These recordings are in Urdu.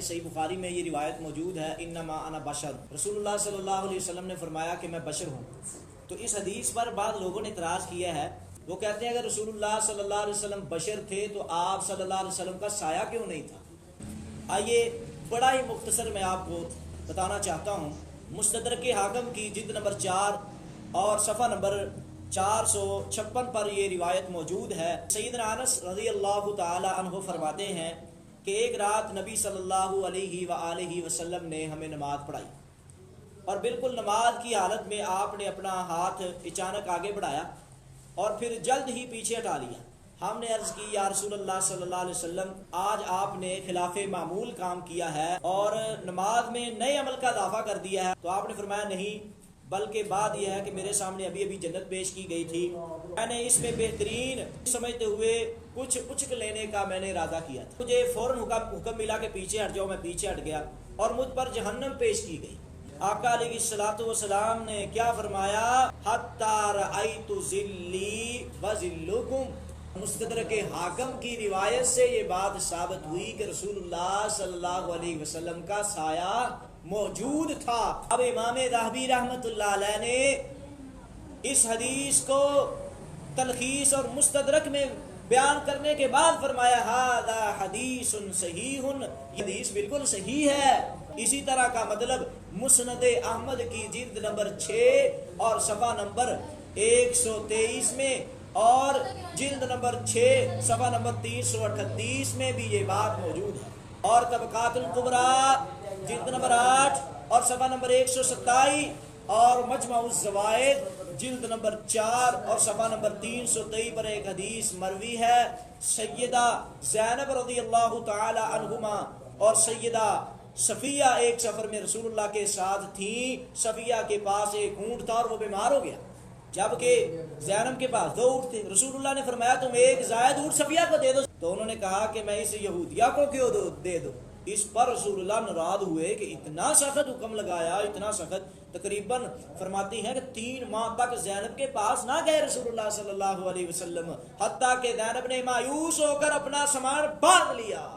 صحیح بخاری میں یہ روایت موجود ہے، انما انا بشر، رسول اللہ صلی اللہ علیہ وسلم نے فرمایا کہ میں بشر ہوں۔ تو اس حدیث پر بعض لوگوں نے اعتراض کیا ہے، وہ کہتے ہیں اگر رسول اللہ صلی اللہ علیہ وسلم بشر تھے تو آپ صلی اللہ علیہ وسلم کا سایہ کیوں نہیں تھا؟ آئیے بڑا ہی مختصر میں آپ کو بتانا چاہتا ہوں۔ مستدرک حاکم کی جلد نمبر 4 اور صفحہ نمبر 456 پر یہ روایت موجود ہے۔ سیدنا انس رضی اللہ تعالی عنہ فرماتے ہیں کہ ایک رات نبی صلی اللہ علیہ وآلہ وسلم نے ہمیں نماز پڑھائی، اور بالکل نماز کی حالت میں آپ نے اپنا ہاتھ اچانک آگے بڑھایا اور پھر جلد ہی پیچھے ہٹا لیا۔ ہم نے عرض کی یا رسول اللہ صلی اللہ علیہ وسلم، آج آپ نے خلاف معمول کام کیا ہے اور نماز میں نئے عمل کا اضافہ کر دیا ہے۔ تو آپ نے فرمایا نہیں، بلکہ بات یہ ہے کہ میرے سامنے ابھی جنت پیش کی گئی تھی، میں نے اس میں بہترین سمجھتے ہوئے کچھ اچک لینے کا میں نے ارادہ کیا تھا، مجھے فوراً حکم ملا کہ پیچھے ہٹ جاؤ، میں پیچھے ہٹ گیا اور مجھ پر جہنم پیش کی گئی۔ آقا علیہ الصلوۃ والسلام نے کیا فرمایا؟ حتی رأیت ذلی وذلکم۔ مستدرک حاکم کی روایت سے یہ بات ثابت ہوئی کہ رسول اللہ صلی اللہ علیہ وسلم کا سایہ موجود تھا۔ اب امام ذہبی رحمۃ اللہ علیہ نے اس حدیث کو تلخیص اور مستدرک میں بیان کرنے کے بعد فرمایا ھذا حدیث صحیح، یہ حدیث بالکل صحیح ہے۔ اسی طرح کا مطلب مسند احمد کی جلد نمبر 6 اور صفحہ نمبر 123 میں اور جلد نمبر 6 صفحہ نمبر 338 میں بھی یہ بات موجود ہے، اور طبقات الکبریٰ جلد نمبر 8 اور صفحہ نمبر 127 اور مجمع الزوائد جلد نمبر 4 اور صفحہ نمبر 323 پر ایک حدیث مروی ہے۔ سیدہ زینب رضی اللہ تعالی عنہما اور سیدہ صفیہ ایک سفر میں رسول اللہ کے ساتھ تھیں۔ صفیہ کے پاس ایک اونٹ تھا اور وہ بیمار ہو گیا، جبکہ زینب کے پاس 2 اونٹ تھے۔ رسول اللہ نے فرمایا تم ایک زائد اونٹ صفیہ کو دے دو، تو انہوں نے کہا کہ میں اسے یہودیہ کو کیوں دے دو؟ اس پر رسول اللہ ناراض ہوئے کہ اتنا سخت حکم لگایا، اتنا سخت، تقریباً فرماتی ہیں کہ 3 ماہ تک زینب کے پاس نہ گئے رسول اللہ صلی اللہ علیہ وسلم، حتیٰ کہ زینب نے مایوس ہو کر اپنا سامان باندھ لیا۔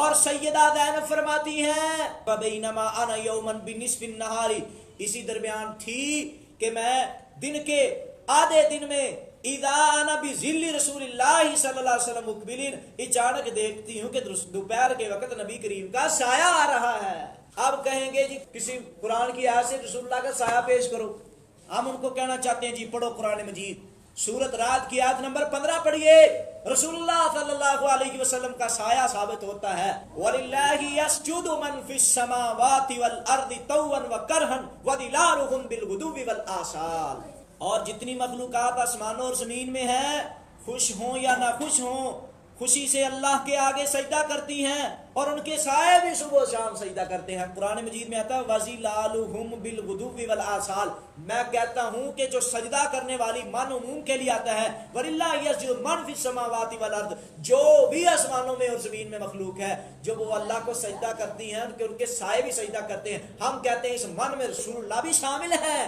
اور سیدہ زینب فرماتی ہیں فَبَيْنَمَا أَنَا يَوْمًا بِنِصْفِ النَّهَارِ، اسی درمیان تھی کہ میں دن کے آدھے دن میں اذا انا بذل رسول اللہ صلی اللہ علیہ وسلم مقبلین، اچانک دیکھتی ہوں کہ دوپہر کے وقت نبی کریم کا سایہ آ رہا ہے۔ اب کہیں گے جی کسی قرآن کی آیت سے رسول اللہ کا سایہ پیش کرو، ہم ان کو کہنا چاہتے ہیں جی پڑھو قرآن مجید، سورۃ رعد کی آیت نمبر 15 پڑھیے، رسول اللہ صلی اللہ علیہ وسلم کا سایہ ثابت ہوتا ہے۔ وَلِلَّهِ يَسْجُدُ مَنْ فِي السَّمَاوَاتِ وَالْأَرْضِ طَوًّا وَكَرْهًا وَظِلَالُهُمْ بِالْغُدُوِّ وَالْآصَالِ، اور جتنی مخلوقات آسمانوں اور زمین میں ہیں، خوش ہوں یا نہ خوش ہوں، خوشی سے اللہ کے آگے سجدہ کرتی ہیں اور ان کے سائے بھی صبح و شام سجدہ کرتے ہیں۔ قرآن مجید میں آتا ہے وَظِلَالُهُمْ بِالْغُدُوِّ وَالْآصَالِ، میں کہتا ہوں کہ جو سجدہ کرنے والی من عموم کے لیے آتا ہے، وَلِلَّهِ يَسْجُدُ مَنْ فِي السَّمَاوَاتِ وَالْأَرْضِ، جو بھی آسمانوں میں اور زمین میں مخلوق ہے، جو وہ اللہ کو سجدہ کرتی ہیں، ان کے سائے بھی سجدہ کرتے ہیں۔ ہم کہتے ہیں اس من میں رسول اللہ بھی شامل ہے۔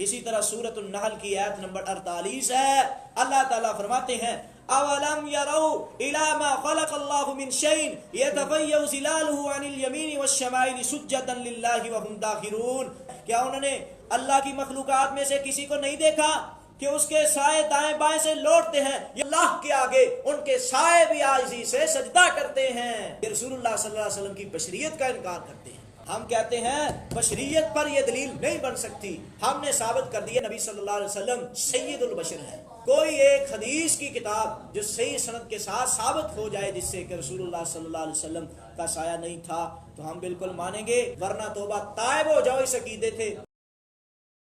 اسی طرح سورۃ النحل کی آیت نمبر 48 ہے، اللہ تعالیٰ فرماتے ہیں اولم يروا الى ما خلق الله من شيء يتفيأ ظلاله عن اليمين والشمائل سجدا لله وهم داخرون، کیا انہوں نے اللہ کی مخلوقات میں سے کسی کو نہیں دیکھا کہ اس کے سائے دائیں بائیں سے لوٹتے ہیں؟ اللہ کے آگے ان کے سائے بھی عاجزی سے سجدہ کرتے ہیں۔ یہ رسول اللہ صلی اللہ علیہ وسلم کی بشریت کا انکار کرتے ہیں۔ ہم کہتے ہیں بشریت پر یہ دلیل نہیں بن سکتی، ہم نے ثابت کر دیا نبی صلی اللہ علیہ وسلم سید البشر ہے۔ کوئی ایک حدیث کی کتاب جو صحیح سند کے ساتھ ثابت ہو جائے جس سے کہ رسول اللہ صلی اللہ علیہ وسلم کا سایہ نہیں تھا، تو ہم بالکل مانیں گے، ورنہ توبہ طائب ہو جاؤ اس عقیدے تھے۔